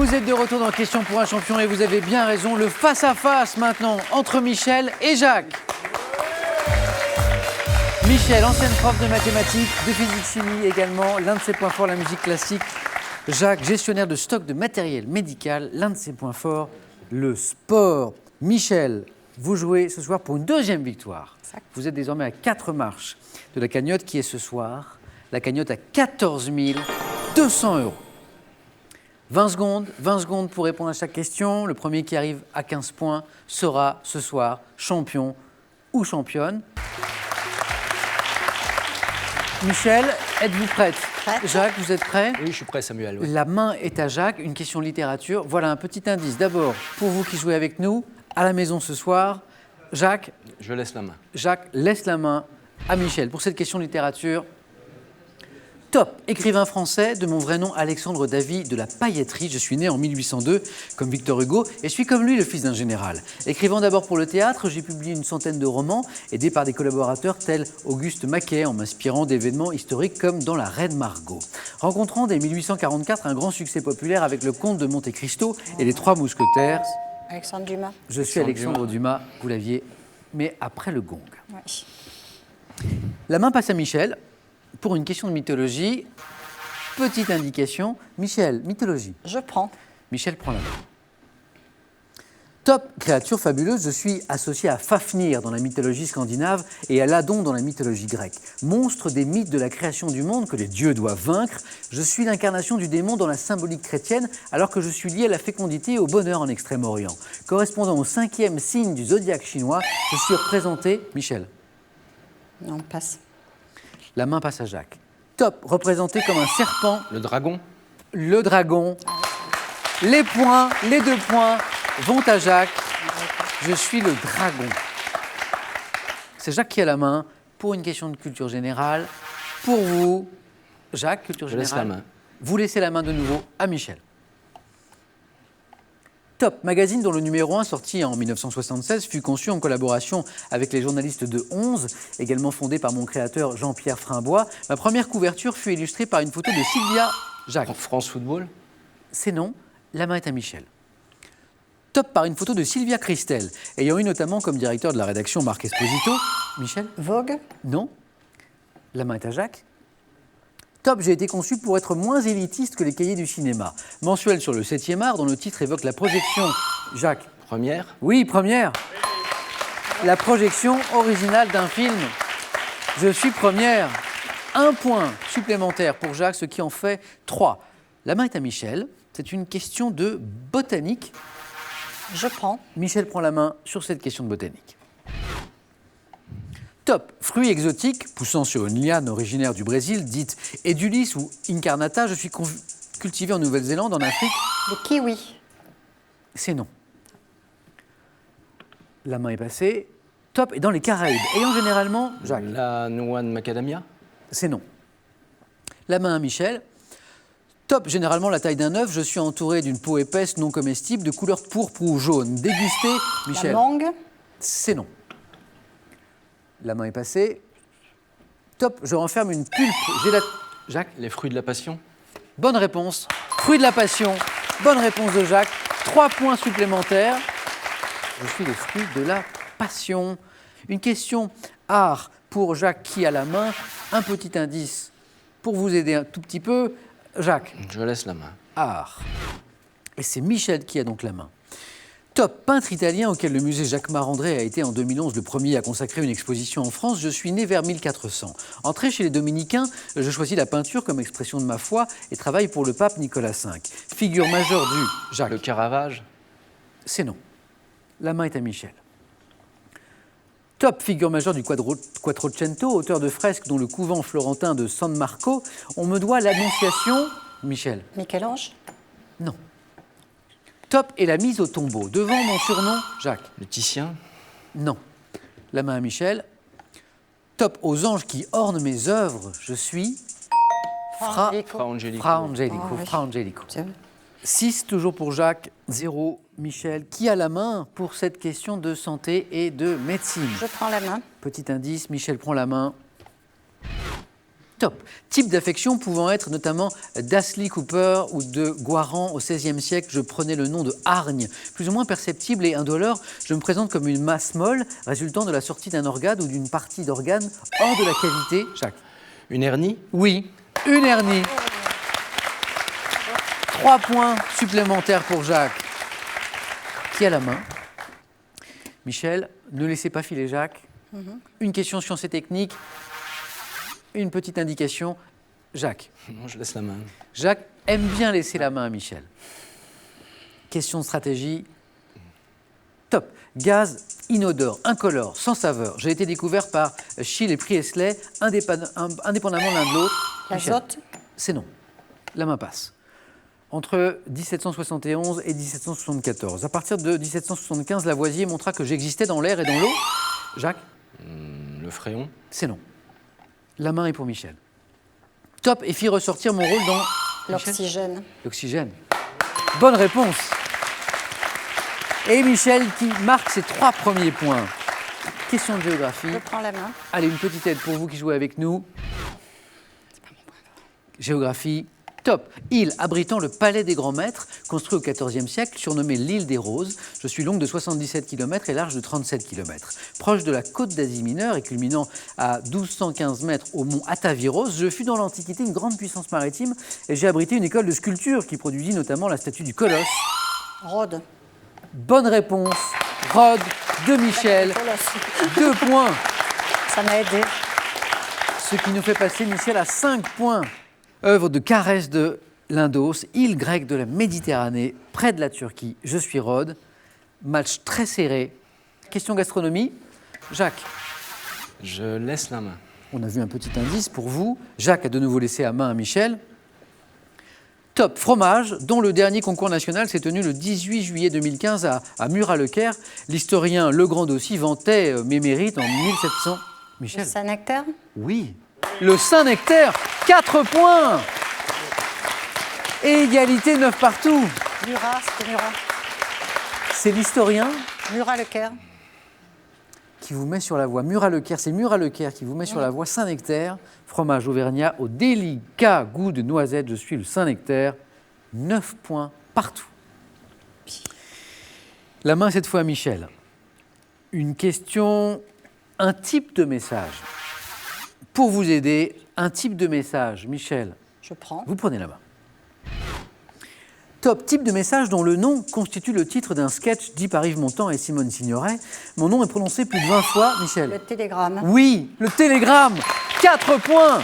Vous êtes de retour dans Question pour un champion et vous avez bien raison. Le face-à-face maintenant entre Michel et Jacques. Michel, ancienne prof de mathématiques, de physique-chimie également. L'un de ses points forts, la musique classique. Jacques, gestionnaire de stock de matériel médical. L'un de ses points forts, le sport. Michel, vous jouez ce soir pour une deuxième victoire. Exact. Vous êtes désormais à 4 marches de la cagnotte qui est ce soir. La cagnotte à 14 200 €. 20 secondes pour répondre à chaque question. Le premier qui arrive à 15 points sera ce soir champion ou championne. Michel, êtes-vous prête? Jacques, vous êtes prêt? Oui, je suis prêt, Samuel. Oui. La main est à Jacques. Une question littérature. Voilà un petit indice. D'abord, pour vous qui jouez avec nous, à la maison ce soir, Jacques... Je laisse la main. Jacques laisse la main à Michel. Pour cette question littérature... Top, écrivain français, de mon vrai nom Alexandre David de la Pailletterie. Je suis né en 1802 comme Victor Hugo et suis comme lui le fils d'un général. Écrivant d'abord pour le théâtre, j'ai publié une centaine de romans aidés par des collaborateurs tels Auguste Maquet en m'inspirant d'événements historiques comme dans La Reine Margot. Rencontrant dès 1844 un grand succès populaire avec le Comte de Monte Cristo et les Trois Mousquetaires. Alexandre Dumas. Je suis Alexandre Dumas, vous l'aviez, mais après le gong. Oui. La main passe à Michel. Pour une question de mythologie, petite indication. Michel, mythologie. Je prends. Michel prend la main. Top, créature fabuleuse, je suis associé à Fafnir dans la mythologie scandinave et à Ladon dans la mythologie grecque. Monstre des mythes de la création du monde que les dieux doivent vaincre, je suis l'incarnation du démon dans la symbolique chrétienne alors que je suis lié à la fécondité et au bonheur en Extrême-Orient. Correspondant au 5e signe du zodiaque chinois, je suis représenté... Michel. Non, passe. La main passe à Jacques. Top, représenté comme un serpent. Le dragon. Le dragon. Les points, les 2 points vont à Jacques. Je suis le dragon. C'est Jacques qui a la main pour une question de culture générale. Pour vous, Jacques, culture générale. Je laisse la main. Vous laissez la main de nouveau à Michel. Top, magazine dont le numéro 1, sorti en 1976, fut conçu en collaboration avec les journalistes de 11, également fondé par mon créateur Jean-Pierre Frimbois. Ma première couverture fut illustrée par une photo de Sylvia Jacques. En France Football. C'est non, la main est à Michel. Top par une photo de Sylvia Christel, ayant eu notamment comme directeur de la rédaction Marc Esposito. Michel? Vogue. Non, la main est à Jacques. Top, j'ai été conçu pour être moins élitiste que les cahiers du cinéma. Mensuel sur le 7e art, dont le titre évoque la projection. Jacques? Première. Oui, première. La projection originale d'un film. Je suis première. 1 point supplémentaire pour Jacques, ce qui en fait 3. La main est à Michel. C'est une question de botanique. Je prends. Michel prend la main sur cette question de botanique. Top, fruit exotique, poussant sur une liane originaire du Brésil, dite Edulis ou Incarnata. Je suis cultivé en Nouvelle-Zélande, en Afrique. Le kiwi. C'est non. La main est passée. Top, et dans les Caraïbes, ayant généralement... Jacques. La noix de macadamia. C'est non. La main à Michel. Top, généralement la taille d'un œuf. Je suis entouré d'une peau épaisse, non comestible, de couleur pourpre ou jaune. Dégusté, Michel. La mangue. C'est non. La main est passée. Top, je renferme une pulpe. Jacques? Les fruits de la passion. Bonne réponse. Fruit de la passion. Bonne réponse de Jacques. 3 points supplémentaires. Je suis le fruit de la passion. Une question art pour Jacques qui a la main. Un petit indice pour vous aider un tout petit peu. Jacques? Je laisse la main. Art. Et c'est Michel qui a donc la main. Top, peintre italien auquel le musée Jacquemart-André a été en 2011 le premier à consacrer une exposition en France. Je suis né vers 1400. Entré chez les Dominicains, je choisis la peinture comme expression de ma foi et travaille pour le pape Nicolas V. Figure majeure du Jacques. Le Caravage. C'est non. La main est à Michel. Top, figure majeure du Quattrocento, auteur de fresques dont le couvent florentin de San Marco. On me doit l'Annonciation. Michel? Michel-Ange. Non. Top est la mise au tombeau. Devant mon surnom, Jacques? Le Titien. Non. La main à Michel. Top aux anges qui ornent mes œuvres. Je suis... Fra Angelico. Fra Angelico. Oh, oui. Fra Angelico. C'est vrai. 6 toujours pour Jacques, 0 Michel. Qui a la main pour cette question de santé et de médecine? Je prends la main. Petit indice, Michel prend la main. Top. Type d'affection pouvant être notamment d'Astley Cooper ou de Guaran au XVIe siècle. Je prenais le nom de hargne. Plus ou moins perceptible et indolore, je me présente comme une masse molle résultant de la sortie d'un organe ou d'une partie d'organe hors de la cavité. Jacques. Une hernie? Oui, une hernie. 3 points supplémentaires pour Jacques, qui a la main. Michel, ne laissez pas filer Jacques. Une question sciences et techniques. Une petite indication. Jacques. Non, je laisse la main. Jacques aime bien laisser la main à Michel. Question de stratégie. Top. Gaz inodore, incolore, sans saveur. J'ai été découvert par Schill et Priestley, indépendamment l'un de l'autre. L'azote? C'est non. La main passe. Entre 1771 et 1774. À partir de 1775, Lavoisier montra que j'existais dans l'air et dans l'eau. Jacques? Le fréon? C'est non. La main est pour Michel. Top, et fit ressortir mon rôle dans... L'oxygène. L'oxygène. Bonne réponse. Et Michel qui marque ses 3 premiers points. Question de géographie. Je prends la main. Allez, une petite aide pour vous qui jouez avec nous. Géographie. Top. Île abritant le palais des grands maîtres, construit au XIVe siècle, surnommé l'île des Roses. Je suis longue de 77 km et large de 37 km. Proche de la côte d'Asie mineure et culminant à 1215 mètres au mont Ataviros, je fus dans l'Antiquité une grande puissance maritime et j'ai abrité une école de sculpture qui produisit notamment la statue du Colosse. Rhodes. Bonne réponse. Rhodes de Michel. 2 points. Ça m'a aidé. Ce qui nous fait passer Michel à 5 points. Œuvre de Carès de Lindos, île grecque de la Méditerranée, près de la Turquie. Je suis Rhodes. Match très serré. Question gastronomie. Jacques. Je laisse la main. On a vu un petit indice pour vous. Jacques a de nouveau laissé à main à Michel. Top. Fromage, dont le dernier concours national s'est tenu le 18 juillet 2015 à Murat-le-Caire. L'historien Legrand d'Aussy vantait mes mérites en 1700. Michel. Saint-Nectaire? Oui. Le Saint-Nectaire, 4 points. Et égalité 9 partout. Murat, c'était Murat. C'est l'historien Murat-le-Caire. qui vous met sur la voie. Murat-le-Caire, c'est Murat-le-Caire qui vous met sur la voie Saint-Nectaire. Fromage auvergnat au délicat goût de noisette. Je suis le Saint-Nectaire. 9 points partout. La main cette fois à Michel. Une question, un type de message. Pour vous aider, un type de message. Michel, Je prends. vous prenez la main. Top, type de message dont le nom constitue le titre d'un sketch dit par Yves Montand et Simone Signoret. Mon nom est prononcé plus de 20 fois, Michel. Le télégramme. Oui, le télégramme, 4 points.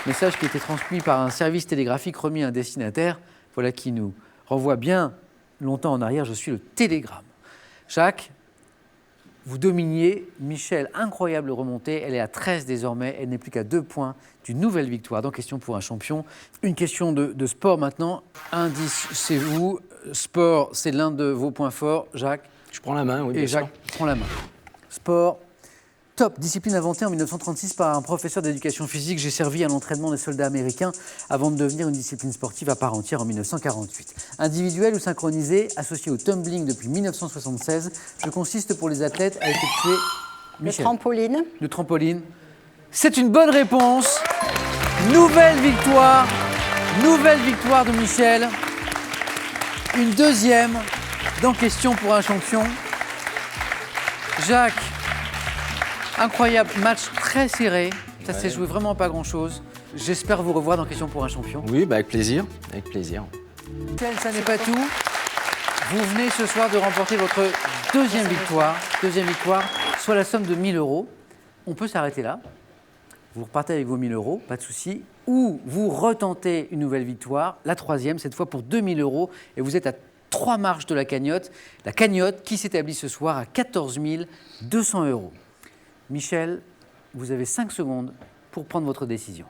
Message qui a été transmis par un service télégraphique remis à un destinataire. Voilà qui nous renvoie bien longtemps en arrière. Je suis le télégramme. Jacques, vous dominiez. Michel, incroyable remontée. Elle est à 13 désormais. Elle n'est plus qu'à 2 points d'une nouvelle victoire. Dans Question pour un champion. Une question de sport maintenant. Indice, c'est vous. Sport, c'est l'un de vos points forts. Jacques. Je prends la main, oui, bien Et Jacques sûr. prend la main. Sport. Top, discipline inventée en 1936 par un professeur d'éducation physique. J'ai servi à l'entraînement des soldats américains avant de devenir une discipline sportive à part entière en 1948. Individuel ou synchronisé, associé au tumbling depuis 1976, je consiste pour les athlètes à effectuer... Le trampoline. Le trampoline. C'est une bonne réponse. Nouvelle victoire de Michel. Une deuxième dans Question pour un champion. Jacques. Incroyable match très serré. Ça s'est joué vraiment pas grand-chose. J'espère vous revoir dans Question pour un champion. Oui, bah avec plaisir. Avec plaisir. Michel, ça n'est pas tout. Vous venez ce soir de remporter votre deuxième victoire, soit la somme de 1 000 €. On peut s'arrêter là. Vous repartez avec vos 1 000 €, pas de souci. Ou vous retentez une nouvelle victoire, la troisième, cette fois pour 2 000 €. Et vous êtes à 3 marches de la cagnotte. La cagnotte qui s'établit ce soir à 14 200 €. Michel, vous avez 5 secondes pour prendre votre décision.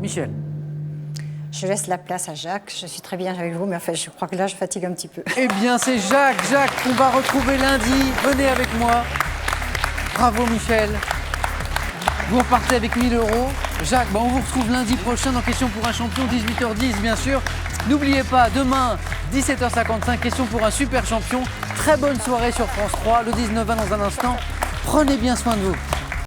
Michel. Je laisse la place à Jacques. Je suis très bien avec vous, mais enfin, je crois que là, je fatigue un petit peu. Eh bien, c'est Jacques qu'on va retrouver lundi. Venez avec moi. Bravo, Michel. Vous repartez avec 1 000 €. Jacques, on vous retrouve lundi prochain dans Question pour un champion, 18h10, bien sûr. N'oubliez pas, demain, 17h55, question pour un super champion. Très bonne soirée sur France 3, le 19-20 dans un instant. Prenez bien soin de vous.